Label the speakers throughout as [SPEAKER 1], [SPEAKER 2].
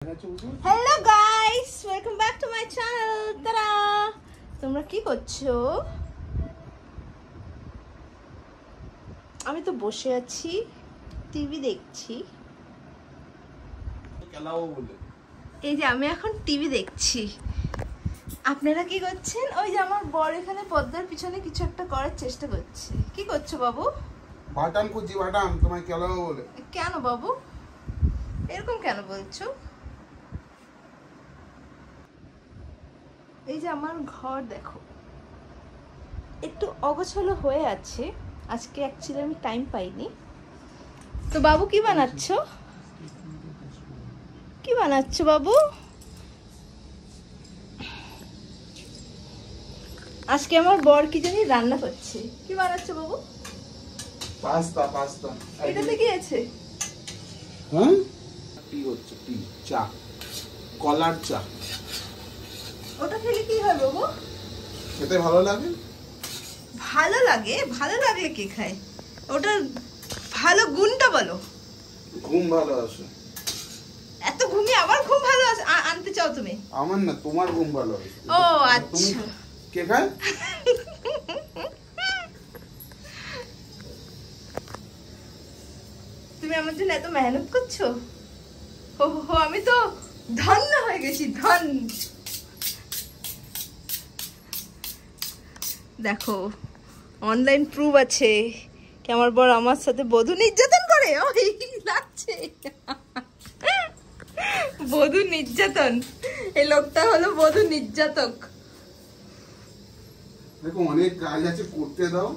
[SPEAKER 1] Hello guys, welcome back to my channel. তারা তোমরা কি করছো? আমি তো বসে আছি, টিভি দেখছি। এই যে আমি এখন টিভি দেখছি। আপনারা কি করছেন? ওই যে আমার বর এখানে পর্দার পিছনে কিছু একটা করার চেষ্টা করছে। কি করছো বাবু?
[SPEAKER 2] বাটাম খুঁজি, বাটাম তোমায় খেলাবো বলে।
[SPEAKER 1] কেন বাবু এরকম কেন বলছো? এই যে আমার ঘর দেখো, একটু অগোছালো হয়ে আছে। আজকে অ্যাকচুয়ালি আমি টাইম পাইনি। তো বাবু কি বানাচ্ছো? কি বানাচ্ছো বাবু? আজকে আমার বর কি জানি রান্না করছে। কি বানাচ্ছো বাবু?
[SPEAKER 2] Pasta, pasta.
[SPEAKER 1] এটাতে কি আছে?
[SPEAKER 2] হ্যাঁ, টি হচ্ছে, টি, চা, কলার চা।
[SPEAKER 1] ওটা খেলে কি হয় বাবু?
[SPEAKER 2] খেতে ভালো লাগে।
[SPEAKER 1] ভালো লাগে? ভালো লাগলে কে খায়? ওটা ভালো গুণটা বলো।
[SPEAKER 2] ঘুম ভালো আসে।
[SPEAKER 1] এত ঘুমিয়ে আবার ঘুম ভালো আছে আনতে চাও তুমি?
[SPEAKER 2] আমার না, তোমার ঘুম ভালো আসে।
[SPEAKER 1] ও আচ্ছা।
[SPEAKER 2] কে খায়?
[SPEAKER 1] তুমি আমার জন্য এত মেহনত করছো। হো হো হো, আমি তো ধন্য হয়ে গেছি, ধন। দেখো অনলাইন প্রুফ আছে কি আমার বর আমার সাথে বধূ নির্যাতন করে। ওই লাগছে বধূ নির্যাতন। এই লোকটা হলো বধূ নির্যাতক।
[SPEAKER 2] দেখো অনেক কাজ আছে, করতে দাও।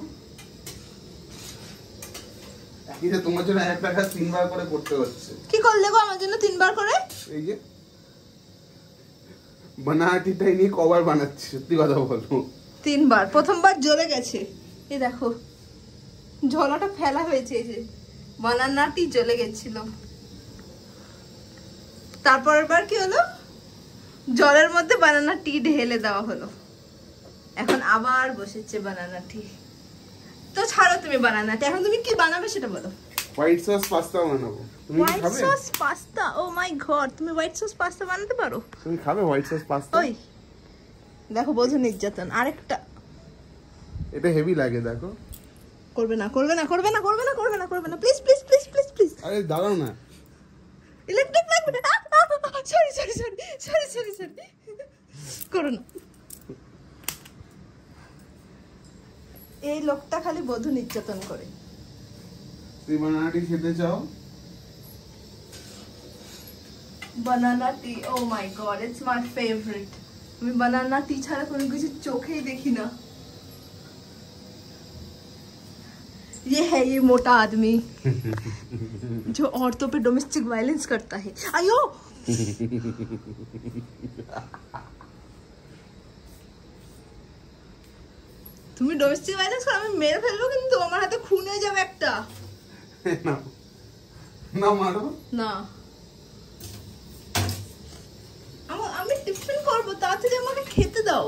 [SPEAKER 2] একই যে তোমার জন্য একটা কাজ 3 বার করে করতে হচ্ছে।
[SPEAKER 1] কি করলে গো আমার জন্য 3 বার করে?
[SPEAKER 2] এই যে বানাটিটাই নিয়ে কভার বানাচ্ছি। সত্যি কথা বলবো,
[SPEAKER 1] 3 বার। প্রথমবার জ্বলে গেছে, এই দেখো ঝোলাটা ফেলা হয়েছে। এই যে বানানাটি জ্বলে গেছিল। তারপরের বার কি হলো? জলের মধ্যে বানানা টি ঢেলে দেওয়া হলো। এখন আবার বসেছে বানানা টি। তো ছাড়ো তুমি বানানা টি, এখন তুমি কি বানাবে সেটা বলো।
[SPEAKER 2] হোয়াইট সস পাস্তা বানাবো। তুমি কি
[SPEAKER 1] হোয়াইট
[SPEAKER 2] খাবে?
[SPEAKER 1] Sauce pasta? Oh my god, তুমি হোয়াইট সস পাস্তা বানাতে পারো?
[SPEAKER 2] তুমি খাবে হোয়াইট সস পাস্তা?
[SPEAKER 1] ওই দেখো বধূ নির্যাতন। আরেকটা
[SPEAKER 2] এটা হেভি লাগে, দেখো।
[SPEAKER 1] করবে না, করবে না, করবে না, করবে না, করবে না, করবে না, please please please please please.
[SPEAKER 2] আরে দাঁড়াও না।
[SPEAKER 1] ইলেকট্রিক লাগবে। Sorry sorry sorry sorry sorry sorry, করো না। এই লোকটা খালি বধূ নির্যাতন করে।
[SPEAKER 2] তুমি বানানাটি খেতে চাও?
[SPEAKER 1] বানানা টি, ও my god, it's my favourite. আমি বানানা টি ছাড়া কোনো কিছু চোখেই দেখি না। ये है ये मोटा आदमी जो औरतों पे डोमेस्टिक वायलेंस करता है। आयो তুমি ডোমেস্টিক ভায়োলেন্স করো, আমি মেরে ফেলবো কিন্তু। আমার হাতে খুন হয়ে যাবে একটা।
[SPEAKER 2] না না, মারো
[SPEAKER 1] না, আমি টিফিন করবো, তাড়াতাড়ি আমাকে খেতে দাও।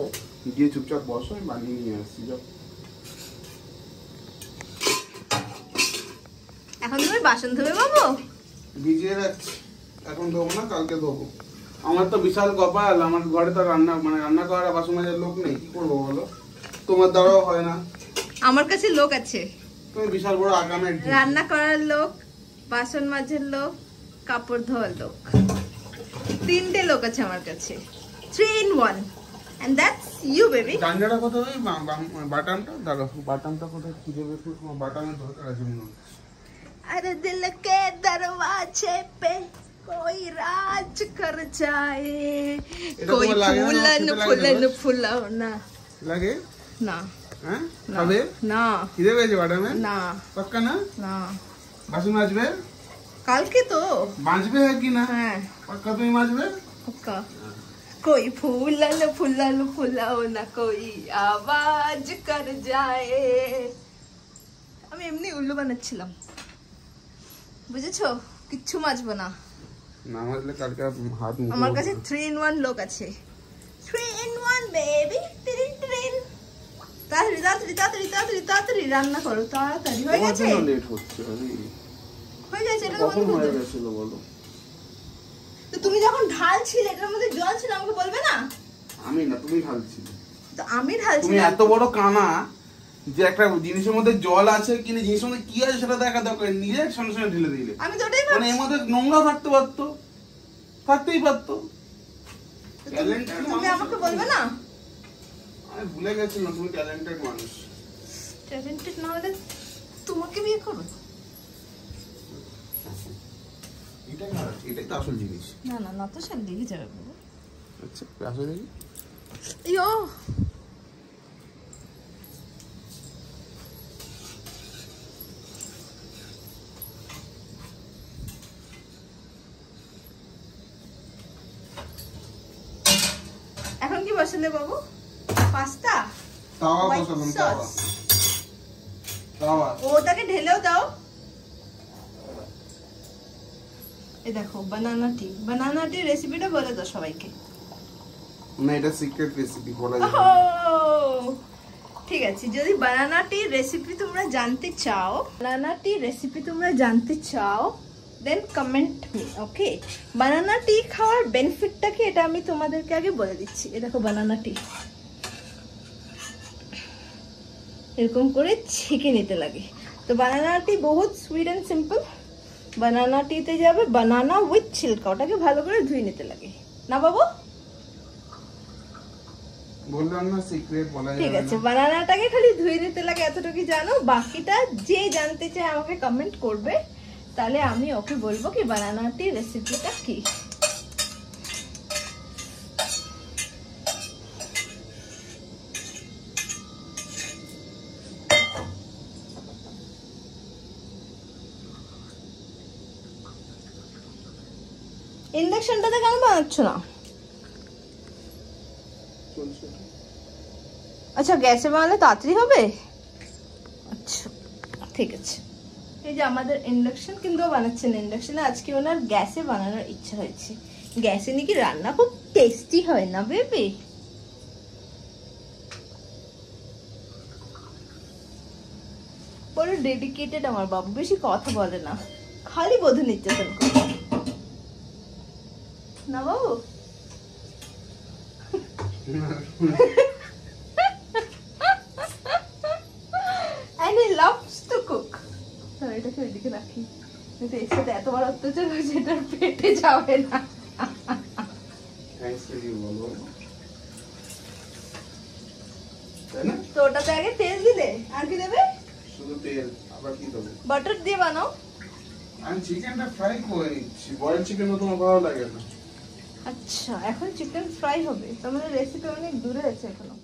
[SPEAKER 2] গিয়ে চুপচাপ বসো, আমি বানিয়ে নিয়ে আসছি। যাও।
[SPEAKER 1] এখন তুমি বাসন ধোবে বাবু?
[SPEAKER 2] ভিজিয়ে রাখছি, এখন ধোবো না, কালকে ধোবো। আমার তো বিশাল কপাল, আমার ঘরে তো রান্না করার বাসন মাজার লোক নেই। কি করবো বলো? তোমার দ্বারাও হয় না।
[SPEAKER 1] আমার কাছে লোক আছে।
[SPEAKER 2] তুমি বিশাল বড় আগামের ঢিল।
[SPEAKER 1] রান্না করার লোক, বাসন মাজার লোক, কাপড় ধোয়ার লোক, 3টে লোক আছে আমার কাছে। 3 in 1 and that's you baby।
[SPEAKER 2] ডান্ডাটা কোথায়? বাটামটা দাঁড়াও, বাটামটা কোথায় খুঁজে বের করো। তোমার বাটামের দরকার আছে মনে হচ্ছে।
[SPEAKER 1] अरे दिल के दरवाजे पे कोई राज कर जाए, कोई फूलन फूलन फुलाना
[SPEAKER 2] লাগে
[SPEAKER 1] না।
[SPEAKER 2] হ্যাঁ,
[SPEAKER 1] না
[SPEAKER 2] খাবে
[SPEAKER 1] না
[SPEAKER 2] খিদে পেয়েছে বাটামে?
[SPEAKER 1] না
[SPEAKER 2] পাক্কা না?
[SPEAKER 1] না।
[SPEAKER 2] বাসন মাজবে
[SPEAKER 1] কালকে তো
[SPEAKER 2] মাজবে কি না?
[SPEAKER 1] হ্যাঁ
[SPEAKER 2] পাক্কা তুমি মাজবে?
[SPEAKER 1] पक्का। कोई फूलन फूलन फुलाना कोई आवाज कर जाए। আমি এমনি উল্লু বানাচ্ছিলাম, বুঝেছো? কিচ্ছু মাজবো না।
[SPEAKER 2] না মাজলে কালকে হাত মুখে।
[SPEAKER 1] আমার কাছে 3 in 1 লোক আছে। 3 in 1 বেবি। Train train. তাড়াতাড়ি তাড়াতাড়ি তাড়াতাড়ি তাড়াতাড়ি তাড়াতাড়ি রান্না করো, তাড়াতাড়ি। হয়ে গেছে?
[SPEAKER 2] লেট হচ্ছে।
[SPEAKER 1] হয়ে গেছে, এটা
[SPEAKER 2] কখন
[SPEAKER 1] বন্ধ
[SPEAKER 2] হয়ে
[SPEAKER 1] করে।
[SPEAKER 2] গেছিল বলো?
[SPEAKER 1] তো তুমি যখন ঢালছিলে এটার মধ্যে জল ছিল আমাকে বলবে না?
[SPEAKER 2] আমি না, তুমি ঢালছিলে।
[SPEAKER 1] তো আমি ঢালছি
[SPEAKER 2] তুমি
[SPEAKER 1] না।
[SPEAKER 2] এত বড় কানা যে একটা জিনিসের মধ্যে জল আছে কি না, জিনিসের মধ্যে কি আছে সেটা দেখা দরকার, নিজে সঙ্গে সঙ্গে ঢেলে দিলে।
[SPEAKER 1] আমি তো ওটাই
[SPEAKER 2] মানে এর
[SPEAKER 1] ভাবছি।
[SPEAKER 2] মধ্যে নোংরা থাকতে পারতো, থাকতেই পারতো।
[SPEAKER 1] তো তুমি আমাকে বলবে না?
[SPEAKER 2] আমি ভুলে গেছিলাম তুমি ট্যালেন্টেড মানুষ।
[SPEAKER 1] ট্যালেন্টেড না হলে তোমাকে বিয়ে করবো?
[SPEAKER 2] এটাই তো আসল জিনিস।
[SPEAKER 1] না না না, তো সব দেখে যাবে বাবু।
[SPEAKER 2] আচ্ছা আসল দেখি।
[SPEAKER 1] ইয়ো, এখন কি বসালে বাবু? পাস্তা?
[SPEAKER 2] তাওয়া
[SPEAKER 1] White
[SPEAKER 2] বসালাম,
[SPEAKER 1] sauce?
[SPEAKER 2] তাওয়া।
[SPEAKER 1] ওটাকে ঢেলেও দাও। এই দেখো বানানা টি। বানানা টি রেসিপিটা বলে দাও সবাইকে।
[SPEAKER 2] না, এটা সিক্রেট রেসিপি, বলা যাবে না।
[SPEAKER 1] ওহ, ঠিক আছে, যদি বানানা টি রেসিপি তোমরা জানতে চাও দেন কমেন্ট মি, ওকে? বানানা টি খাওয়ার বেনিফিটটা কি এটা আমি তোমাদেরকে আগে বলে দিচ্ছি। এই দেখো বানানা টি এরকম করে ছেঁকে নিতে লাগে। তো বানানা টি বহুত সুইট এন্ড সিম্পল। বানানা টিতে যাবে বানানা উইথ ছিলকা, ওটাকে ভালো করে ধুয়ে নিতে লাগে না বাবু?
[SPEAKER 2] বললাম না সিক্রেট, বলা যাবে না।
[SPEAKER 1] ঠিক আছে, বানানাটাকে খালি ধুয়ে নিতে লাগে, এতটুকু জানো। বাকিটা যে জানতে চায় আমাকে কমেন্ট করবে, তাহলে আমি ওকে বলবো কি বানানাটি রেসিপিটা কি। ইন্ডাকশনটাতে কেন বানাচ্ছ না?
[SPEAKER 2] চলছে।
[SPEAKER 1] আচ্ছা, গ্যাসে বানালে তাড়াতাড়ি হবে। আচ্ছা ঠিক আছে। এই যে আমাদের ইন্ডাকশন, কিন্তু বানাচ্ছেন ইন্ডাকশনে, আজকে ওনার গ্যাসে বানানোর ইচ্ছা হয়েছে। গ্যাসে নাকি রান্না খুব টেস্টি হয় না বেবি? বড় ডেডিকেটেড আমার বাবু, বেশি কথা বলে না, খালি বোধ নির্যাতন করে না বাবু? And he loves to cook. তো এটাকে ওইদিকে রাখি, কিন্তু এর সাথে এত বড় অত্যাচার হয়েছে এটার পেটে যাবে না।
[SPEAKER 2] থ্যাঙ্কস টু ইউ বলো। তাই না?
[SPEAKER 1] তো ওটাতে আগে তেল দিলে, আর কি দেবে?
[SPEAKER 2] শুধু তেল, আবার কি দেবো?
[SPEAKER 1] বাটার দিয়ে বানাও।
[SPEAKER 2] আমি চিকেনটা ফ্রাই করে নিচ্ছি, বয়েল চিকেন তো তোমার ভালো লাগে না।
[SPEAKER 1] আচ্ছা, এখন চিকেন ফ্রাই হবে, তার মানে রেসিপি অনেক দূরে আছে এখনো।